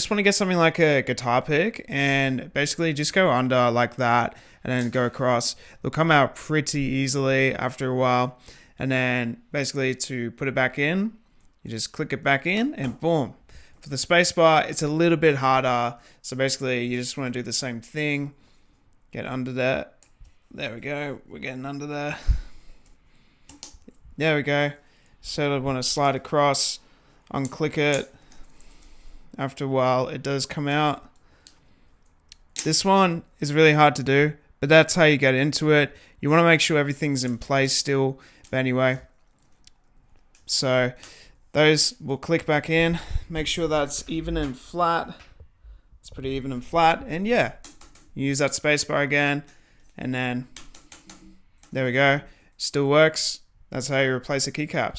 Just want to get something like a guitar pick and basically just go under like that and then go across. They'll come out pretty easily after a while. And then basically to put it back in, you just click it back in and boom. For the spacebar, it's a little bit harder. So basically you just want to do the same thing. Get under there. There we go. We're getting under there. There we go. So I want to slide across, unclick it. After a while, it does come out. This one is really hard to do, but that's how you get into it. You want to make sure everything's in place still. But anyway, so those will click back in. Make sure that's even and flat. It's pretty even and flat. And yeah, you use that spacebar again. And then there we go. Still works. That's how you replace the keycaps.